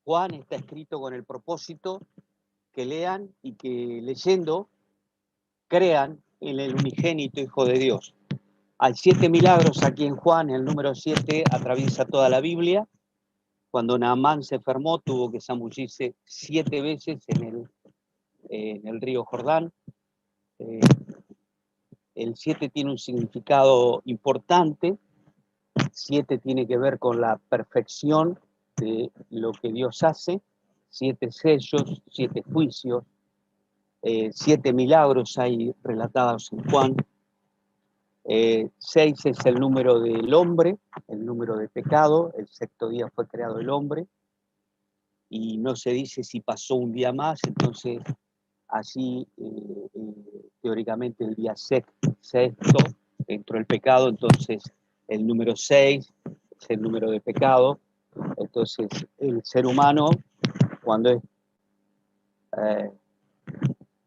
Juan está escrito con el propósito que lean y que leyendo crean en el unigénito Hijo de Dios. Hay 7 milagros aquí en Juan, el número 7 atraviesa toda la Biblia. Cuando Naamán se enfermó, tuvo que zambullirse 7 veces en el río Jordán. El 7 tiene un significado importante. 7 tiene que ver con la perfección de lo que Dios hace. 7 sellos, 7 juicios, 7 milagros hay relatados en Juan. 6 es el número del hombre, el número de pecado. El 6º día fue creado el hombre. Y no se dice si pasó un día más, entonces allí teóricamente el día sexto entró el pecado, entonces el número 6 es el número de pecado. Entonces el ser humano, cuando es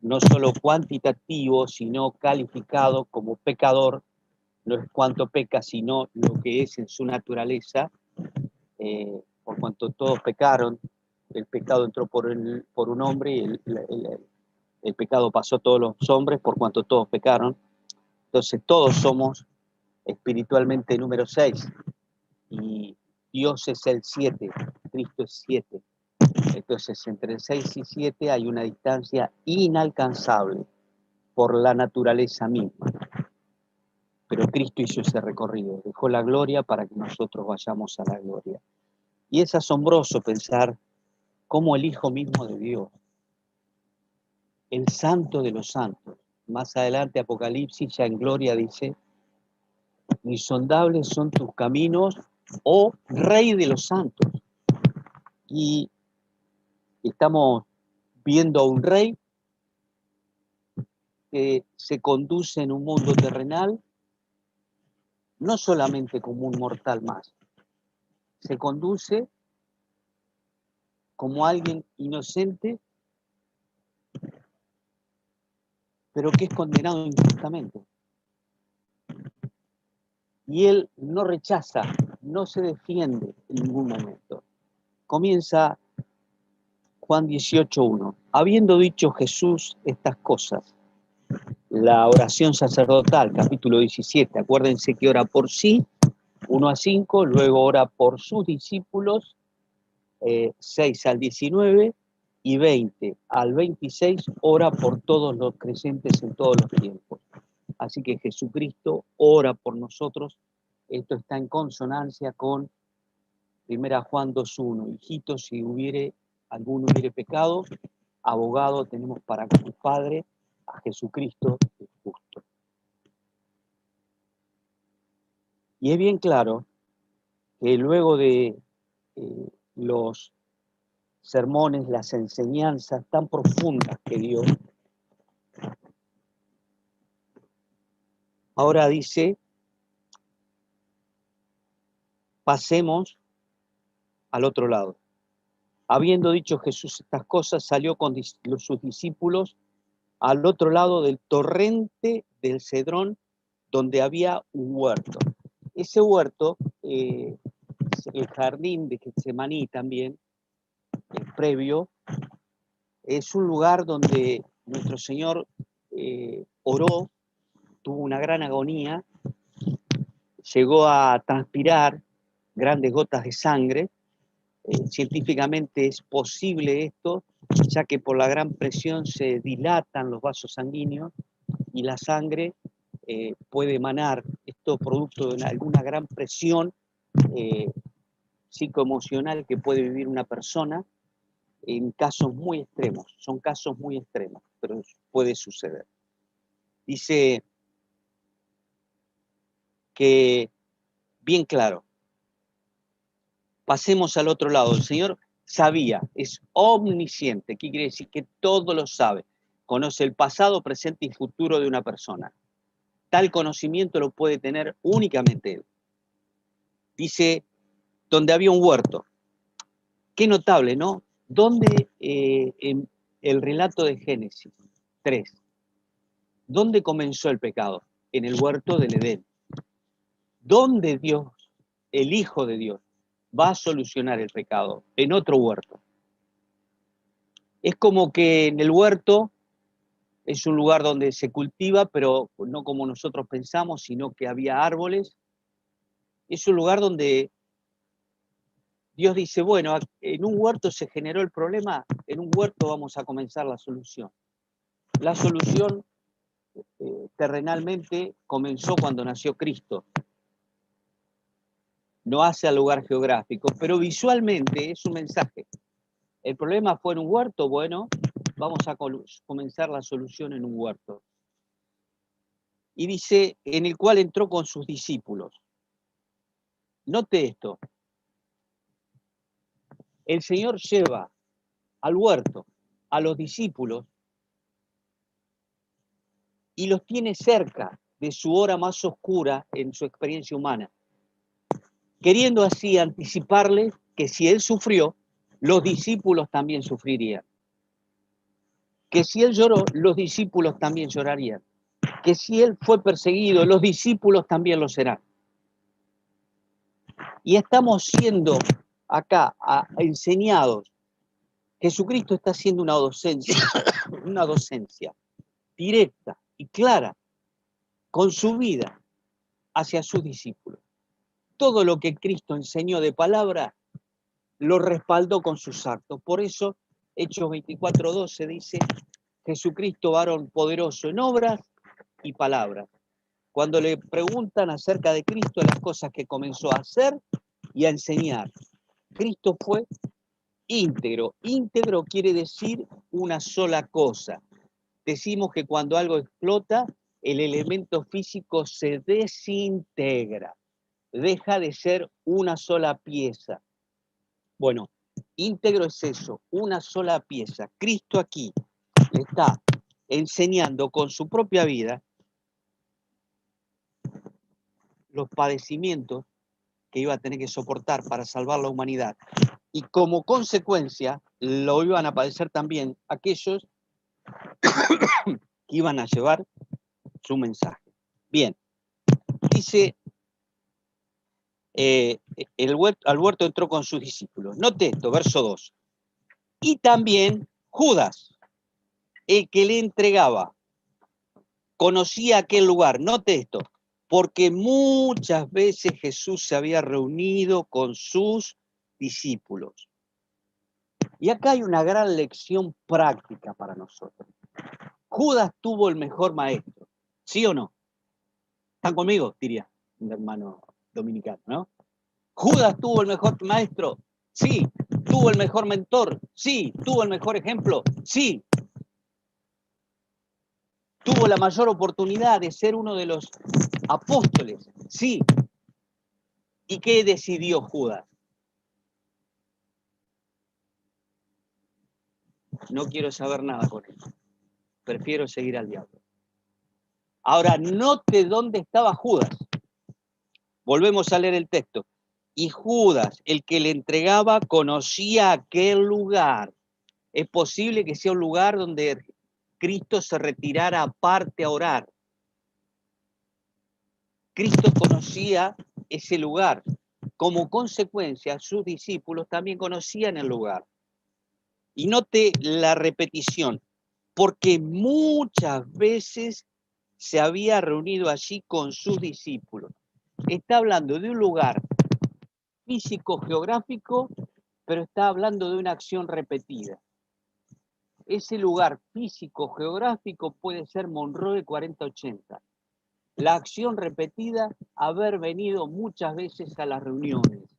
no solo cuantitativo, sino calificado como pecador, no es cuánto peca, sino lo que es en su naturaleza, por cuanto todos pecaron. El pecado entró por un hombre y el pecado pasó a todos los hombres por cuanto todos pecaron. Entonces todos somos espiritualmente número 6 y Dios es el 7, Cristo es 7. Entonces entre el 6 y 7 hay una distancia inalcanzable por la naturaleza misma. Pero Cristo hizo ese recorrido, dejó la gloria para que nosotros vayamos a la gloria. Y es asombroso pensar cómo el Hijo mismo de Dios, el Santo de los Santos, más adelante Apocalipsis ya en gloria dice: insondables son tus caminos, oh Rey de los santos. Y estamos viendo a un rey que se conduce en un mundo terrenal, no solamente como un mortal más, se conduce como alguien inocente, pero que es condenado injustamente. Y él no rechaza, no se defiende en ningún momento. Comienza Juan 18:1. Habiendo dicho Jesús estas cosas, la oración sacerdotal, capítulo 17, acuérdense que ora por sí, 1-5, luego ora por sus discípulos, 6 al 19, y 20 al 26 ora por todos los creyentes en todos los tiempos. Así que Jesucristo ora por nosotros. Esto está en consonancia con 1 Juan 2:1. Hijitos, si alguno hubiere pecado, abogado tenemos para con el Padre, a Jesucristo el justo. Y es bien claro que luego de los sermones, las enseñanzas tan profundas que dio, ahora dice: pasemos al otro lado. Habiendo dicho Jesús estas cosas, salió con sus discípulos al otro lado del torrente del Cedrón, donde había un huerto. Ese huerto, el jardín de Getsemaní también, previo, es un lugar donde nuestro Señor oró, tuvo una gran agonía, llegó a transpirar grandes gotas de sangre. Científicamente es posible esto, ya que por la gran presión se dilatan los vasos sanguíneos y la sangre puede emanar, esto producto de alguna gran presión psicoemocional que puede vivir una persona en casos muy extremos. Son casos muy extremos, pero puede suceder. Dice que, bien claro, pasemos al otro lado. El Señor sabía, es omnisciente. ¿Qué quiere decir? Que todo lo sabe. Conoce el pasado, presente y futuro de una persona. Tal conocimiento lo puede tener únicamente Él. Dice, donde había un huerto. Qué notable, ¿no? ¿Dónde, en el relato de Génesis 3, dónde comenzó el pecado? En el huerto del Edén. ¿Dónde Dios, el Hijo de Dios, va a solucionar el pecado? En otro huerto. Es como que en el huerto es un lugar donde se cultiva, pero no como nosotros pensamos, sino que había árboles. Es un lugar donde Dios dice, bueno, en un huerto se generó el problema, en un huerto vamos a comenzar la solución. La solución terrenalmente comenzó cuando nació Cristo. No hace al lugar geográfico, pero visualmente es un mensaje. El problema fue en un huerto, bueno, vamos a comenzar la solución en un huerto. Y dice, en el cual entró con sus discípulos. Note esto, el Señor lleva al huerto a los discípulos y los tiene cerca de su hora más oscura en su experiencia humana, queriendo así anticiparles que si Él sufrió, los discípulos también sufrirían. Que si Él lloró, los discípulos también llorarían. Que si Él fue perseguido, los discípulos también lo serán. Y estamos siendo acá enseñados. Jesucristo está haciendo una docencia directa y clara con su vida hacia sus discípulos. Todo lo que Cristo enseñó de palabra lo respaldó con sus actos. Por eso, Hechos 24:12 dice, Jesucristo varón poderoso en obras y palabras. Cuando le preguntan acerca de Cristo, las cosas que comenzó a hacer y a enseñar, Cristo fue íntegro. Íntegro quiere decir una sola cosa. Decimos que cuando algo explota, el elemento físico se desintegra, deja de ser una sola pieza. Bueno, íntegro es eso, una sola pieza. Cristo aquí le está enseñando con su propia vida los padecimientos que iba a tener que soportar para salvar la humanidad. Y como consecuencia, lo iban a padecer también aquellos que iban a llevar su mensaje. Bien, dice, al huerto entró con sus discípulos. Note esto, verso 2. Y también Judas, el que le entregaba, conocía aquel lugar. Note esto, porque muchas veces Jesús se había reunido con sus discípulos. Y acá hay una gran lección práctica para nosotros. Judas tuvo el mejor maestro, ¿sí o no? ¿Están conmigo? Diría un hermano dominicano, ¿no? Judas tuvo el mejor maestro, sí. Tuvo el mejor mentor, sí. Tuvo el mejor ejemplo, sí. Tuvo la mayor oportunidad de ser uno de los apóstoles, sí. ¿Y qué decidió Judas? No quiero saber nada con él. Prefiero seguir al diablo. Ahora, note dónde estaba Judas. Volvemos a leer el texto. Y Judas, el que le entregaba, conocía aquel lugar. Es posible que sea un lugar donde Cristo se retirara aparte a orar. Cristo conocía ese lugar. Como consecuencia, sus discípulos también conocían el lugar. Y note la repetición, porque muchas veces se había reunido allí con sus discípulos. Está hablando de un lugar físico, geográfico, pero está hablando de una acción repetida. Ese lugar físico, geográfico puede ser Monroe 4080. La acción repetida, haber venido muchas veces a las reuniones.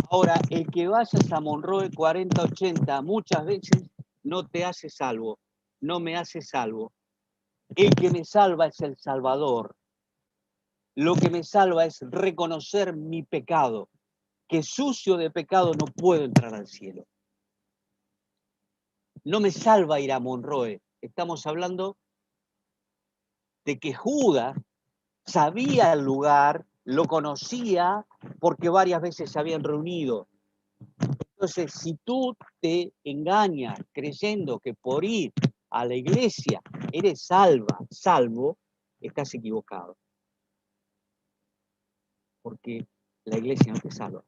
Ahora, el que vayas a Monroe 4080 muchas veces no te hace salvo, no me hace salvo. El que me salva es el Salvador. Lo que me salva es reconocer mi pecado, que sucio de pecado no puedo entrar al cielo. No me salva ir a Monroe. Estamos hablando de que Judas sabía el lugar, lo conocía porque varias veces se habían reunido. Entonces, si tú te engañas creyendo que por ir a la iglesia eres salvo, estás equivocado. Porque la iglesia no te salva.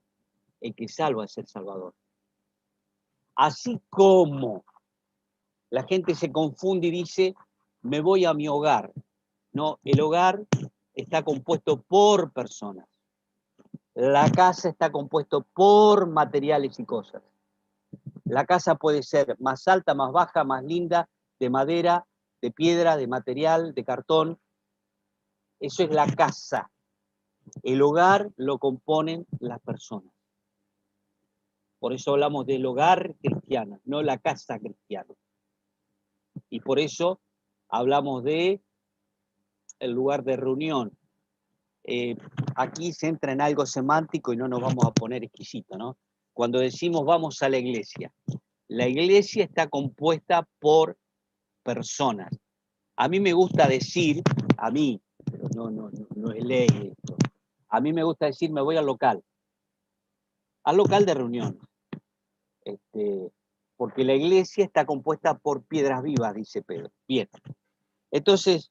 El que salva es el Salvador. Así como la gente se confunde y dice, me voy a mi hogar. No, el hogar está compuesto por personas. La casa está compuesto por materiales y cosas. La casa puede ser más alta, más baja, más linda, de madera, de piedra, de material, de cartón. Eso es la casa. El hogar lo componen las personas. Por eso hablamos del hogar cristiano, no la casa cristiana. Y por eso hablamos de el lugar de reunión. Aquí se entra en algo semántico y no nos vamos a poner exquisito, ¿no? Cuando decimos vamos a la iglesia está compuesta por personas. A mí me gusta decir, a mí, pero no es ley esto, a mí me gusta decir me voy al local de reunión. Porque la iglesia está compuesta por piedras vivas, dice Pedro. Bien. Entonces,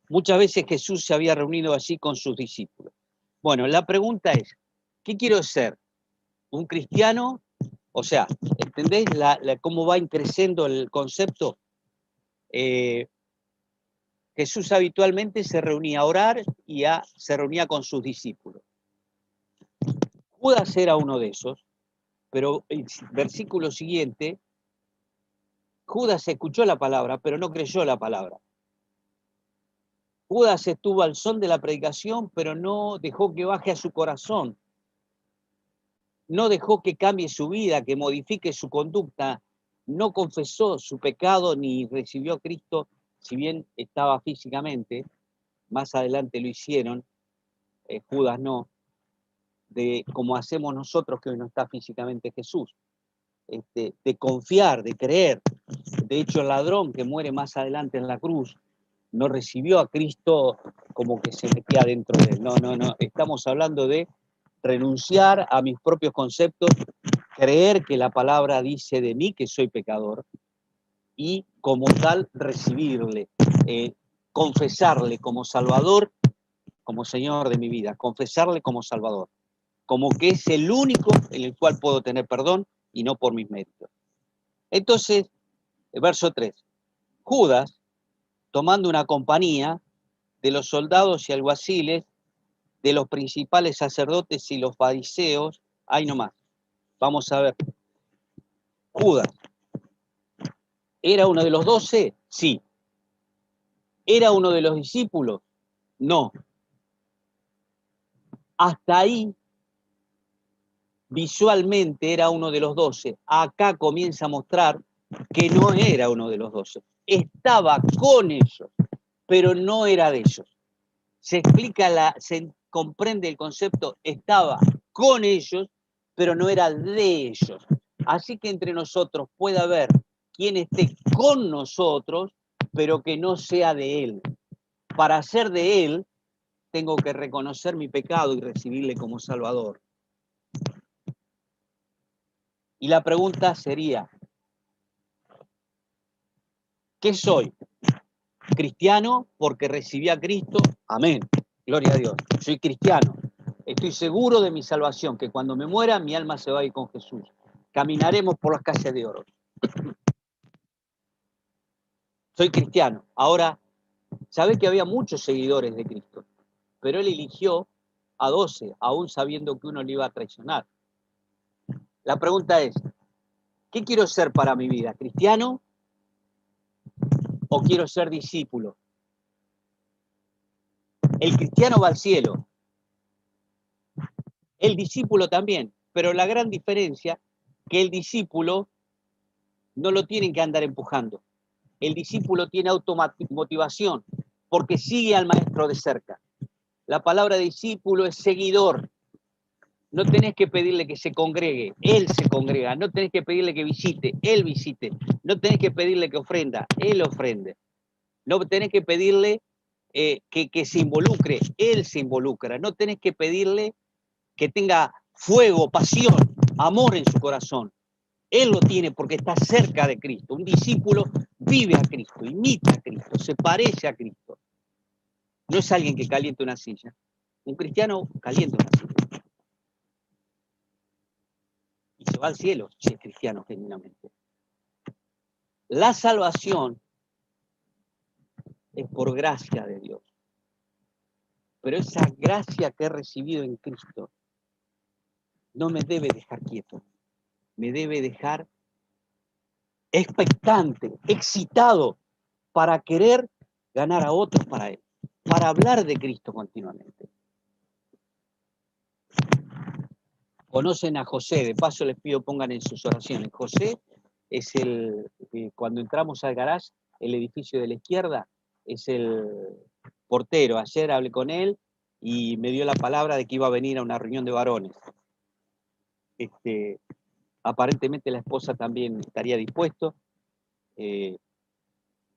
muchas veces Jesús se había reunido así con sus discípulos. Bueno, la pregunta es, ¿qué quiero ser? ¿Un cristiano? O sea, ¿entendéis cómo va creciendo el concepto? Jesús habitualmente se reunía a orar y se reunía con sus discípulos. Judas era uno de esos, pero el versículo siguiente, Judas escuchó la palabra, pero no creyó la palabra. Judas estuvo al son de la predicación, pero no dejó que baje a su corazón. No dejó que cambie su vida, que modifique su conducta. No confesó su pecado ni recibió a Cristo, si bien estaba físicamente. Más adelante lo hicieron, Judas no, como hacemos nosotros que hoy no está físicamente Jesús. De confiar, de creer. De hecho, el ladrón que muere más adelante en la cruz no recibió a Cristo como que se metía dentro de él. No. Estamos hablando de renunciar a mis propios conceptos, creer que la palabra dice de mí que soy pecador y como tal recibirle, confesarle como Salvador, como Señor de mi vida, confesarle como Salvador, como que es el único en el cual puedo tener perdón y no por mis méritos. Entonces, el verso 3, Judas, tomando una compañía de los soldados y alguaciles, de los principales sacerdotes y los fariseos, ahí nomás, vamos a ver, Judas, ¿era uno de los 12? Sí. ¿Era uno de los discípulos? No. Hasta ahí, visualmente era uno de los 12. Acá comienza a mostrar que no era uno de los 12. Estaba con ellos, pero no era de ellos. Se comprende el concepto, estaba con ellos, pero no era de ellos. Así que entre nosotros puede haber quien esté con nosotros, pero que no sea de él. Para ser de él, tengo que reconocer mi pecado y recibirle como Salvador. Y la pregunta sería, ¿qué soy? ¿Cristiano porque recibí a Cristo? Amén. Gloria a Dios. Soy cristiano. Estoy seguro de mi salvación, que cuando me muera mi alma se va a ir con Jesús. Caminaremos por las calles de oro. Soy cristiano. Ahora, sabe que había muchos seguidores de Cristo, pero él eligió a 12, aún sabiendo que uno le iba a traicionar. La pregunta es, ¿qué quiero ser para mi vida? ¿Cristiano o quiero ser discípulo? El cristiano va al cielo, el discípulo también, pero la gran diferencia que el discípulo no lo tienen que andar empujando. El discípulo tiene automotivación porque sigue al maestro de cerca. La palabra discípulo es seguidor. No tenés que pedirle que se congregue, él se congrega. No tenés que pedirle que visite, él visite. No tenés que pedirle que ofrenda, él ofrende. No tenés que pedirle que se involucre, él se involucra. No tenés que pedirle que tenga fuego, pasión, amor en su corazón. Él lo tiene porque está cerca de Cristo. Un discípulo vive a Cristo, imita a Cristo, se parece a Cristo. No es alguien que caliente una silla. Un cristiano calienta una silla. y se va al cielo si es cristiano genuinamente. La salvación es por gracia de Dios. Pero esa gracia que he recibido en Cristo no me debe dejar quieto, me debe dejar expectante, excitado para querer ganar a otros para Él, para hablar de Cristo continuamente. Conocen a José, de paso les pido pongan en sus oraciones. José es cuando entramos al garage, el edificio de la izquierda, es el portero. Ayer hablé con él y me dio la palabra de que iba a venir a una reunión de varones. Aparentemente la esposa también estaría dispuesto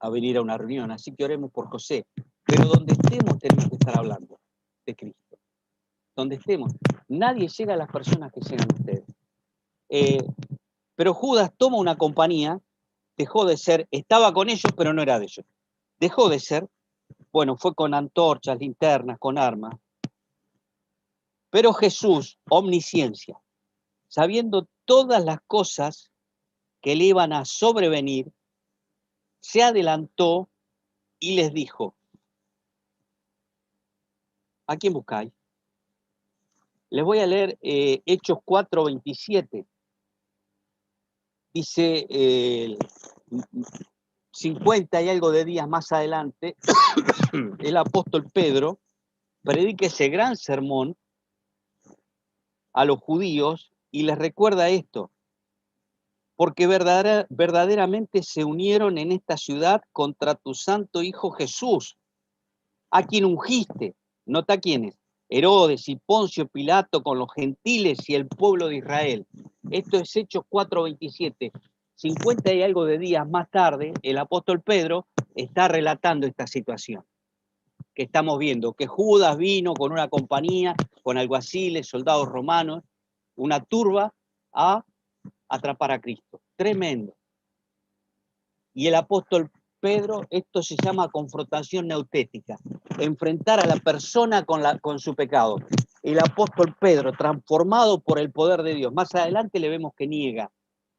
a venir a una reunión, así que oremos por José. Pero donde estemos tenemos que estar hablando de Cristo. Donde estemos. Nadie llega a las personas que llegan a ustedes. Pero Judas toma una compañía, dejó de ser, estaba con ellos, pero no era de ellos. Dejó de ser, bueno, fue con antorchas, linternas, con armas. Pero Jesús, omnisciencia, sabiendo todas las cosas que le iban a sobrevenir, se adelantó y les dijo: ¿a quién buscáis? Les voy a leer Hechos 4:27. Dice 50 y algo de días más adelante, el apóstol Pedro predica ese gran sermón a los judíos y les recuerda esto: porque verdaderamente se unieron en esta ciudad contra tu santo Hijo Jesús, a quien ungiste. Nota quiénes: Herodes y Poncio Pilato con los gentiles y el pueblo de Israel. Esto es Hechos 4:27. 50 y algo de días más tarde, el apóstol Pedro está relatando esta situación que estamos viendo, que Judas vino con una compañía, con alguaciles, soldados romanos, una turba a atrapar a Cristo. Tremendo. Y el apóstol Pedro, esto se llama confrontación neutética, enfrentar a la persona con su pecado. El apóstol Pedro, transformado por el poder de Dios, más adelante le vemos que niega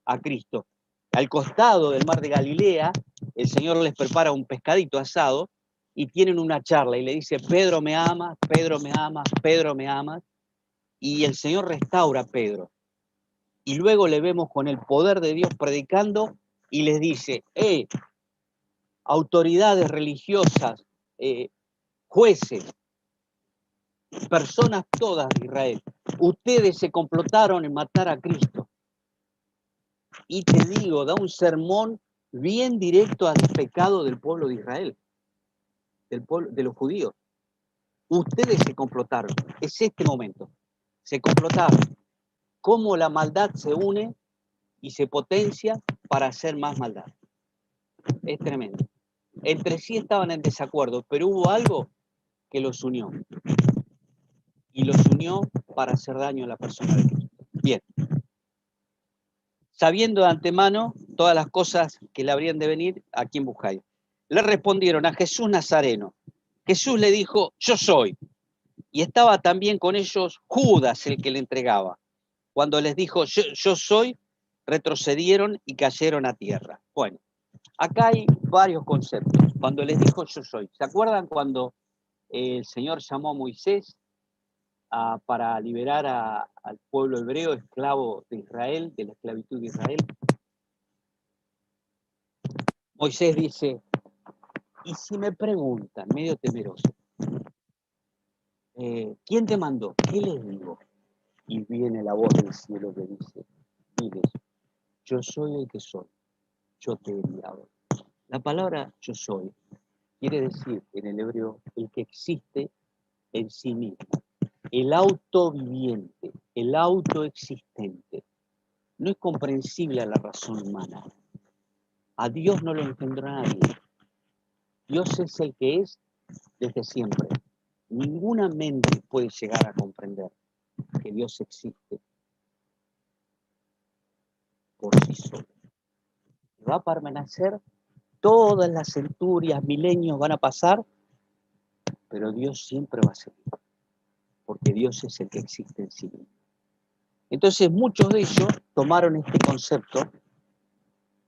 a Cristo. Al costado del mar de Galilea, el Señor les prepara un pescadito asado y tienen una charla y le dice: Pedro me ama, Pedro me ama, Pedro me ama. Y el Señor restaura a Pedro. Y luego le vemos con el poder de Dios predicando y les dice: autoridades religiosas, jueces, personas todas de Israel, ustedes se complotaron en matar a Cristo. Y te digo, da un sermón bien directo al pecado del pueblo de Israel, de los judíos. Ustedes se complotaron, es este momento, se complotaron. Cómo la maldad se une y se potencia para hacer más maldad. Es tremendo. Entre sí estaban en desacuerdo, pero hubo algo que los unió. Y los unió para hacer daño a la persona de Cristo. Bien. Sabiendo de antemano todas las cosas que le habrían de venir, ¿a quién buscáis? Le respondieron: a Jesús Nazareno. Jesús le dijo: yo soy. Y estaba también con ellos Judas, el que le entregaba. Cuando les dijo yo soy, retrocedieron y cayeron a tierra. Bueno, acá hay varios conceptos. Cuando les dijo yo soy, ¿se acuerdan cuando el Señor llamó a Moisés para liberar al pueblo hebreo, esclavo de Israel, de la esclavitud de Israel? Moisés dice: y si me preguntan, medio temeroso, ¿quién te mandó? ¿Qué les digo? Y viene la voz del cielo que dice: mire, yo soy el que soy, yo te he enviado. La palabra yo soy quiere decir en el hebreo el que existe en sí mismo, el autoviviente, el autoexistente. No es comprensible a la razón humana. A Dios no lo engendró nadie. Dios es el que es desde siempre. Ninguna mente puede llegar a comprender que Dios existe por sí solo. Va a permanecer, todas las centurias, milenios van a pasar, pero Dios siempre va a ser, porque Dios es el que existe en sí mismo. Entonces muchos de ellos tomaron este concepto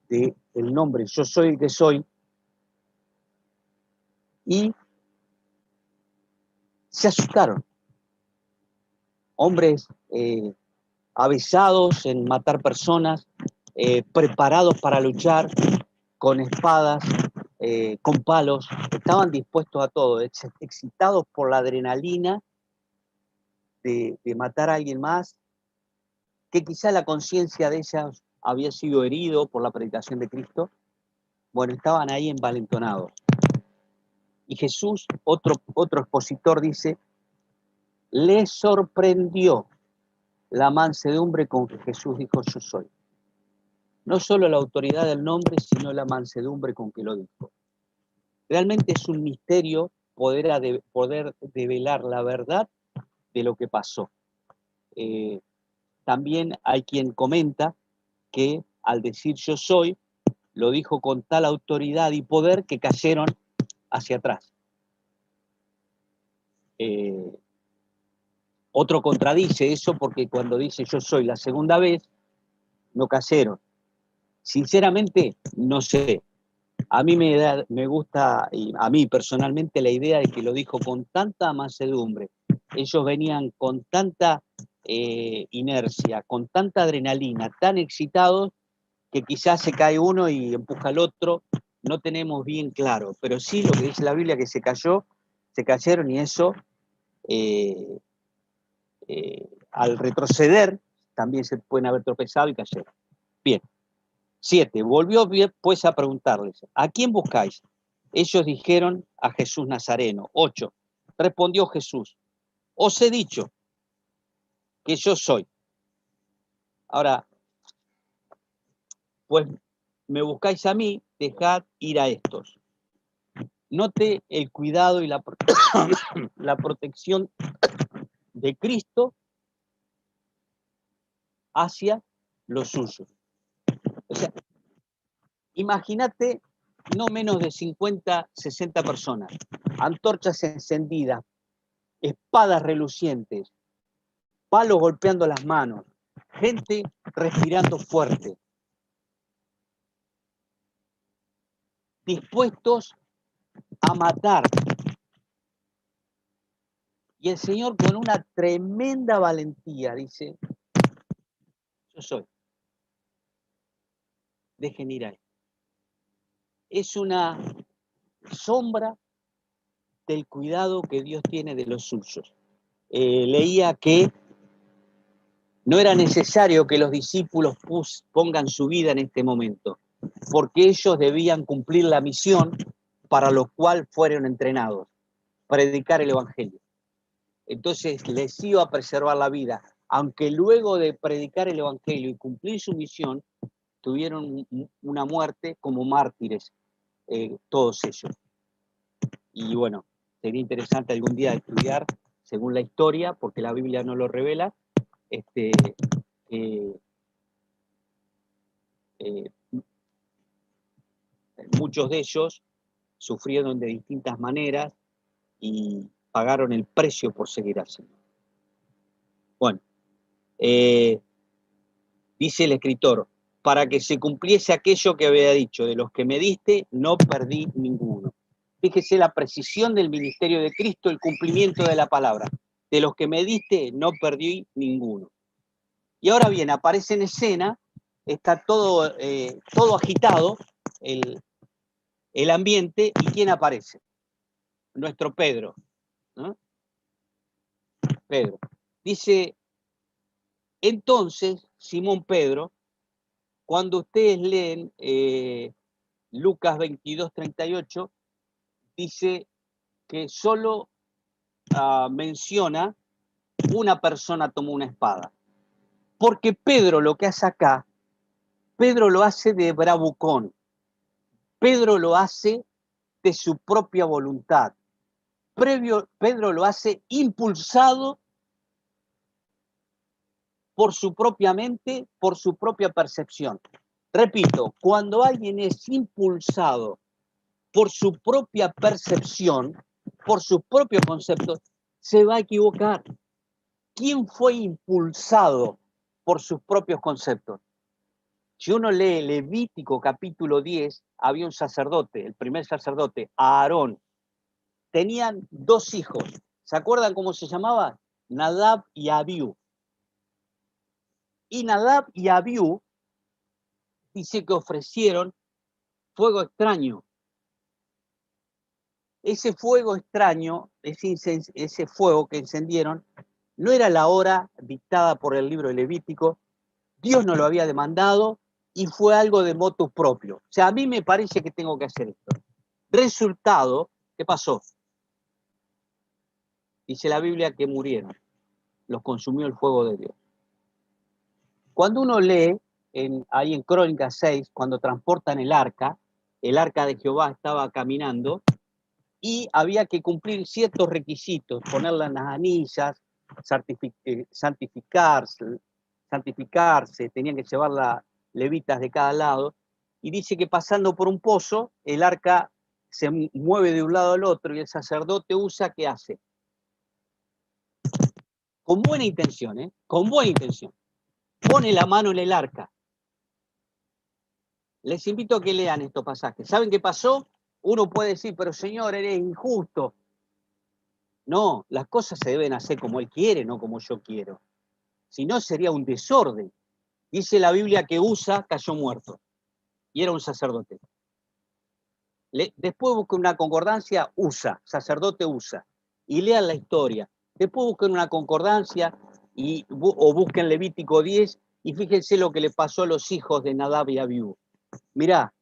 del nombre yo soy el que soy y se asustaron. Hombres avisados en matar personas, preparados para luchar, con espadas, con palos, estaban dispuestos a todo, excitados por la adrenalina de matar a alguien más, que quizá la conciencia de ellas había sido herido por la predicación de Cristo. Bueno, estaban ahí envalentonados. Y Jesús, otro expositor dice, les sorprendió la mansedumbre con que Jesús dijo yo soy. No solo la autoridad del nombre, sino la mansedumbre con que lo dijo. Realmente es un misterio poder develar la verdad de lo que pasó. También hay quien comenta que al decir yo soy, lo dijo con tal autoridad y poder que cayeron hacia atrás. Otro contradice eso porque cuando dice yo soy la segunda vez, no cayeron. Sinceramente, no sé. A mí me gusta, y a mí personalmente, la idea de que lo dijo con tanta mansedumbre. Ellos venían con tanta inercia, con tanta adrenalina, tan excitados, que quizás se cae uno y empuja al otro. No tenemos bien claro, pero sí lo que dice la Biblia, que se cayeron y eso, al retroceder, también se pueden haber tropezado y cayeron. Bien. 7. Volvió pues a preguntarles, ¿a quién buscáis? Ellos dijeron a Jesús Nazareno. 8. Respondió Jesús, os he dicho que yo soy. Ahora, pues me buscáis a mí, dejad ir a estos. Note el cuidado y la protección de Cristo hacia los suyos. O sea, imagínate no menos de 50, 60 personas, antorchas encendidas, espadas relucientes, palos golpeando las manos, gente respirando fuerte, dispuestos a matar. Y el Señor con una tremenda valentía dice, yo soy, dejen ir a él. Es una sombra del cuidado que Dios tiene de los suyos. Leía que no era necesario que los discípulos pongan su vida en este momento, porque ellos debían cumplir la misión para lo cual fueron entrenados, predicar el Evangelio. Entonces les iba a preservar la vida, aunque luego de predicar el Evangelio y cumplir su misión, tuvieron una muerte como mártires, todos ellos. Y bueno, sería interesante algún día estudiar, según la historia, porque la Biblia no lo revela, muchos de ellos sufrieron de distintas maneras y pagaron el precio por seguir al Señor. Bueno, dice el escritor, para que se cumpliese aquello que había dicho, de los que me diste, no perdí ninguno. Fíjese la precisión del ministerio de Cristo, el cumplimiento de la palabra. De los que me diste, no perdí ninguno. Y ahora bien, aparece en escena, está todo agitado, el ambiente, ¿y quién aparece? Nuestro Pedro, ¿no? Pedro. Dice, entonces, Simón Pedro, cuando ustedes leen Lucas 22, 38, dice que solo menciona una persona tomó una espada. Porque Pedro lo que hace acá, Pedro lo hace de bravucón. Pedro lo hace de su propia voluntad. Pedro lo hace impulsado por su propia mente, por su propia percepción. Repito, cuando alguien es impulsado por su propia percepción, por sus propios conceptos, se va a equivocar. ¿Quién fue impulsado por sus propios conceptos. Si uno lee Levítico capítulo 10, había un sacerdote, el primer sacerdote, Aarón. Tenían 2 hijos. ¿Se acuerdan cómo se llamaba? Nadab y Abiú. Y Nadab y Abiú dice que ofrecieron fuego extraño. Ese fuego extraño, ese fuego que encendieron, no era la hora dictada por el libro de Levítico, Dios no lo había demandado y fue algo de motu propio. O sea, a mí me parece que tengo que hacer esto. Resultado, ¿qué pasó? Dice la Biblia que murieron, los consumió el fuego de Dios. Cuando uno lee, ahí en Crónicas 6, cuando transportan el arca de Jehová estaba caminando y había que cumplir ciertos requisitos, ponerla en las anillas, santificarse, tenían que llevar las levitas de cada lado, y dice que pasando por un pozo, el arca se mueve de un lado al otro y el sacerdote usa, ¿qué hace? Con buena intención, con buena intención, pone la mano en el arca. Les invito a que lean estos pasajes. ¿Saben qué pasó? Uno puede decir, pero Señor, eres injusto. No, las cosas se deben hacer como Él quiere, no como yo quiero. Si no, sería un desorden. Dice la Biblia que Usa cayó muerto y era un sacerdote. Después busquen una concordancia, Usa, sacerdote Usa, y lean la historia. Después busquen una concordancia o busquen Levítico 10 y fíjense lo que le pasó a los hijos de Nadab y Abiú. Mirá,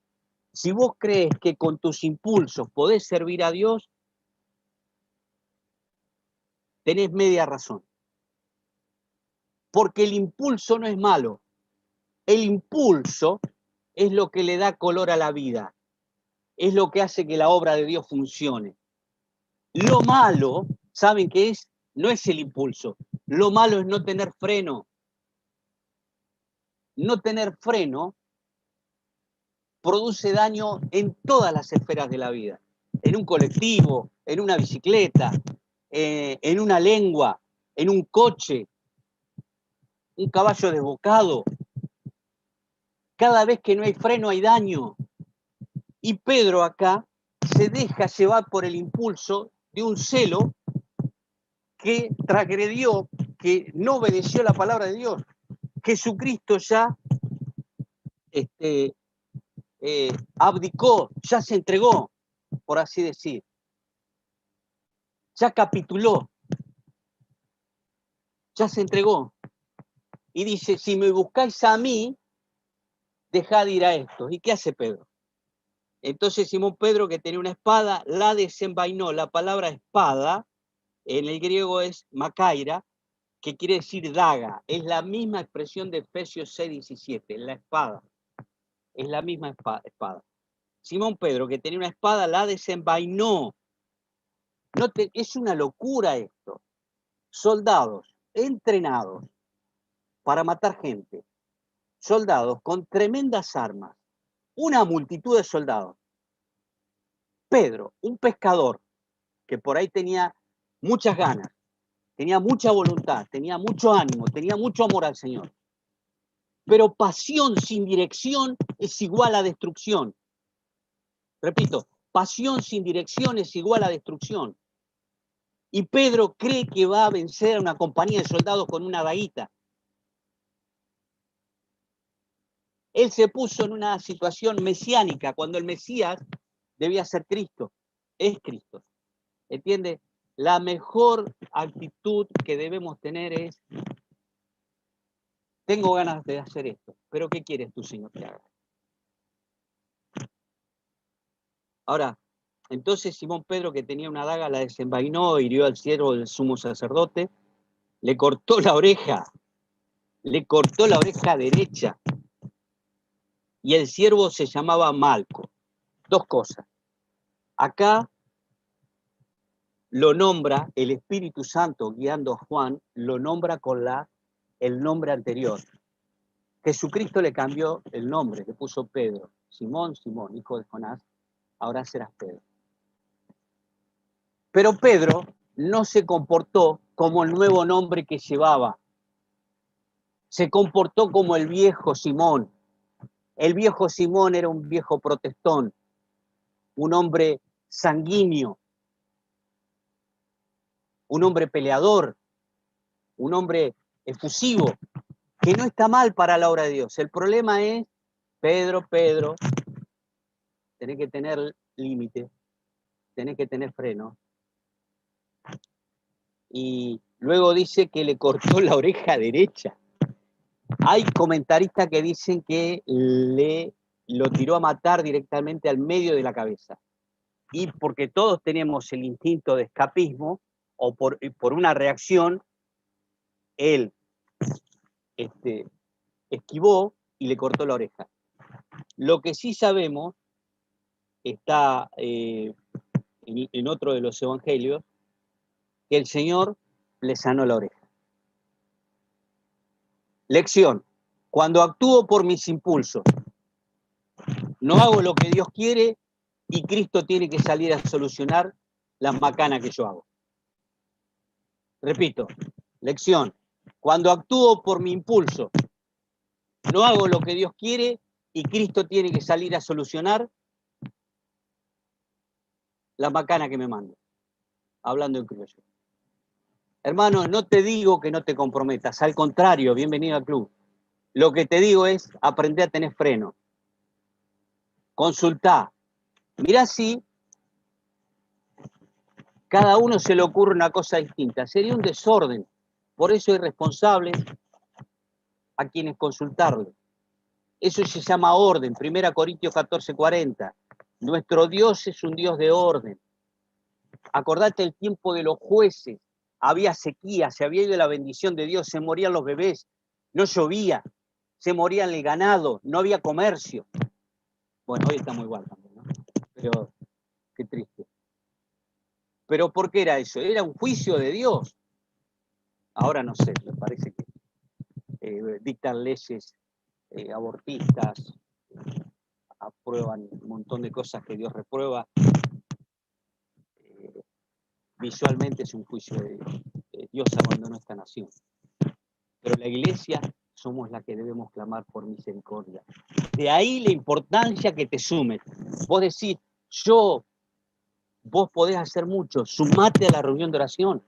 si vos crees que con tus impulsos podés servir a Dios, tenés media razón. Porque el impulso no es malo. El impulso es lo que le da color a la vida. Es lo que hace que la obra de Dios funcione. Lo malo, ¿saben qué es? No es el impulso. Lo malo es no tener freno. No tener freno produce daño en todas las esferas de la vida. En un colectivo, en una bicicleta, en una lengua, en un coche, un caballo desbocado. Cada vez que no hay freno hay daño. Y Pedro acá se deja llevar por el impulso de un celo que transgredió, que no obedeció la palabra de Dios. Jesucristo ya abdicó, ya se entregó, por así decir. Ya capituló, ya se entregó. Y dice, si me buscáis a mí, dejad ir a estos. ¿Y qué hace Pedro? Entonces Simón Pedro, que tenía una espada, la desenvainó. La palabra espada, en el griego es makaira, que quiere decir daga. Es la misma expresión de Efesios 6:17, la espada. Es la misma espada. Simón Pedro, que tenía una espada, la desenvainó. Es una locura esto. Soldados entrenados para matar gente. Soldados con tremendas armas. Una multitud de soldados. Pedro, un pescador, que por ahí tenía muchas ganas, tenía mucha voluntad, tenía mucho ánimo, tenía mucho amor al Señor. Pero pasión sin dirección es igual a destrucción. Repito, pasión sin dirección es igual a destrucción. Y Pedro cree que va a vencer a una compañía de soldados con una daguita. Él se puso en una situación mesiánica, cuando el Mesías debía ser Cristo, es Cristo. ¿Entiende? La mejor actitud que debemos tener es, tengo ganas de hacer esto, pero ¿qué quieres tú, Señor, que haga? Ahora, entonces Simón Pedro, que tenía una daga, la desenvainó, hirió al siervo del sumo sacerdote, le cortó la oreja derecha, y el siervo se llamaba Malco. 2 cosas. Acá lo nombra el Espíritu Santo, guiando a Juan, lo nombra con el nombre anterior. Jesucristo le cambió el nombre, le puso Pedro. Simón, Simón, hijo de Jonás, ahora serás Pedro. Pero Pedro no se comportó como el nuevo nombre que llevaba, Se comportó como el viejo Simón. El viejo Simón era un viejo protestón, un hombre sanguíneo, un hombre peleador, un hombre efusivo, que no está mal para la obra de Dios. El problema es, Pedro, tenés que tener límite, tenés que tener freno. Y luego dice que le cortó la oreja derecha. Hay comentaristas que dicen que lo tiró a matar directamente al medio de la cabeza. Y porque todos tenemos el instinto de escapismo, o por una reacción, él esquivó y le cortó la oreja. Lo que sí sabemos, está en otro de los evangelios, que el Señor le sanó la oreja. Lección: cuando actúo por mis impulsos, no hago lo que Dios quiere y Cristo tiene que salir a solucionar las macanas que yo hago. Repito, lección: cuando actúo por mi impulso, no hago lo que Dios quiere y Cristo tiene que salir a solucionar la macana que me manda. Hablando en criollo. Hermano, no te digo que no te comprometas, al contrario, bienvenido al club. Lo que te digo es aprender a tener freno. Consultá. Mirá si cada uno se le ocurre una cosa distinta. Sería un desorden. Por eso es responsable a quienes consultarle. Eso se llama orden. 1 Corintios 14:40. Nuestro Dios es un Dios de orden. Acordate el tiempo de los jueces. Había sequía, se había ido la bendición de Dios, se morían los bebés, no llovía, se moría el ganado, no había comercio. Bueno, hoy estamos igual también, ¿no? Pero qué triste. ¿Pero por qué era eso? Era un juicio de Dios. Ahora no sé, me parece que dictan leyes abortistas, aprueban un montón de cosas que Dios reprueba. Visualmente es un juicio de Dios. Dios abandonó esta nación. Pero la iglesia somos la que debemos clamar por misericordia. De ahí la importancia que te sumes. Vos decís, vos podés hacer mucho, sumate a la reunión de oración.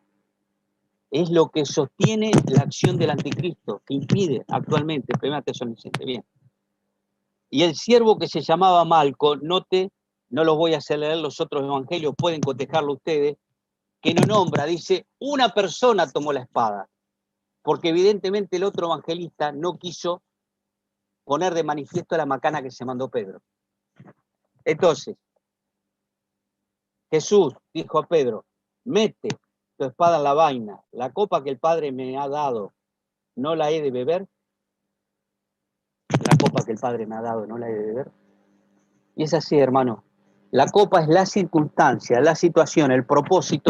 Es lo que sostiene la acción del anticristo, que impide actualmente, 1 Tesalonicenses, bien. Y el siervo que se llamaba Malco, no los voy a hacer leer los otros evangelios, pueden cotejarlo ustedes, que no nombra, dice, una persona tomó la espada, porque evidentemente el otro evangelista no quiso poner de manifiesto la macana que se mandó Pedro. Entonces, Jesús dijo a Pedro, mete tu espada en la vaina, la copa que el Padre me ha dado, ¿no la he de beber? La copa que el Padre me ha dado, ¿no la he de beber? Y es así, hermano. La copa es la circunstancia, la situación, el propósito,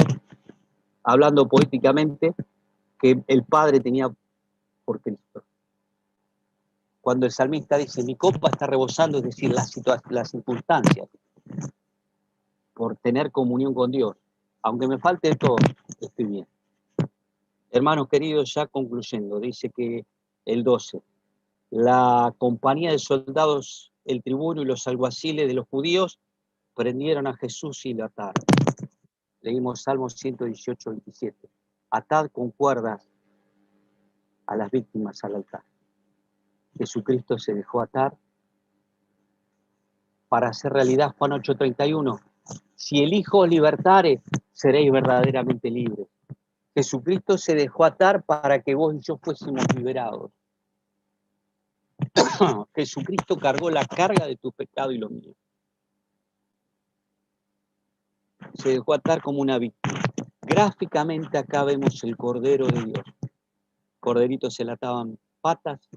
hablando poéticamente, que el Padre tenía por Cristo. Cuando el salmista dice, mi copa está rebosando, es decir, la circunstancia, por tener comunión con Dios. Aunque me falte todo, estoy bien. Hermanos queridos, ya concluyendo, dice que el 12, la compañía de soldados, el tribuno y los alguaciles de los judíos prendieron a Jesús y lo ataron. Leímos Salmos 118, 27. Atad con cuerdas a las víctimas al altar. Jesucristo se dejó atar para hacer realidad Juan 8:31. Si el Hijo os libertare, seréis verdaderamente libres. Jesucristo se dejó atar para que vos y yo fuésemos liberados. Jesucristo cargó la carga de tu pecado y lo mío. Se dejó atar como una víctima. Gráficamente acá vemos el Cordero de Dios. Corderito se le ataban patas,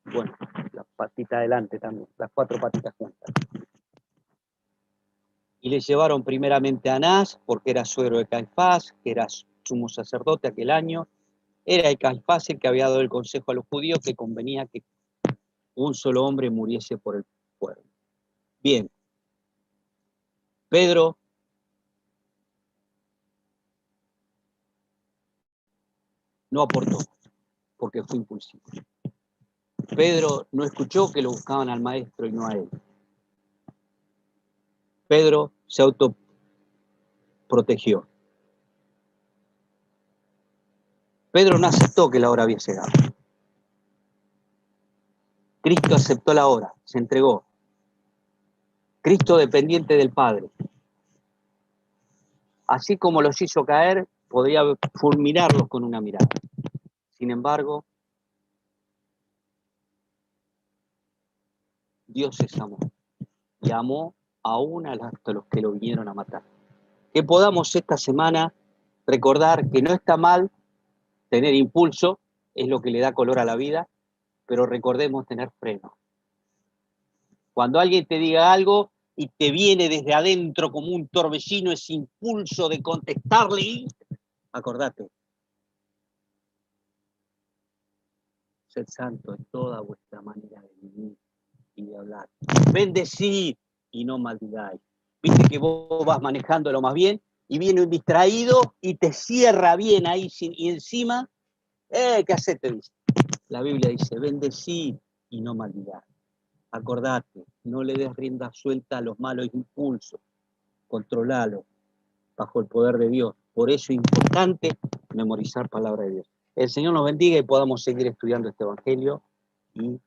bueno, la patita adelante también, las 4 patitas juntas. Y le llevaron primeramente a Anás, porque era suegro de Caifás, que era sumo sacerdote aquel año. Era el Caifás el que había dado el consejo a los judíos que convenía que un solo hombre muriese por el pueblo. Bien. Pedro no aportó, porque fue impulsivo. Pedro no escuchó que lo buscaban al maestro y no a él. Pedro se autoprotegió. Pedro no aceptó que la hora había llegado. Cristo aceptó la hora, se entregó. Cristo dependiente del Padre. Así como los hizo caer, podría fulminarlos con una mirada. Sin embargo, Dios es amor. Y amó aún hasta los que lo vinieron a matar. Que podamos esta semana recordar que no está mal tener impulso, es lo que le da color a la vida, pero recordemos tener freno. Cuando alguien te diga algo y te viene desde adentro como un torbellino ese impulso de contestarle, acordate, sed santo en toda vuestra manera de vivir y de hablar. Bendecid y no maldigáis. Viste que vos vas manejándolo más bien y viene un distraído y te cierra bien ahí y encima, ¿qué haces? Te dice. La Biblia dice, bendecid y no maldigáis. Acordate, no le des rienda suelta a los malos impulsos, controlalo bajo el poder de Dios. Por eso es importante memorizar palabra de Dios. El Señor nos bendiga y podamos seguir estudiando este Evangelio y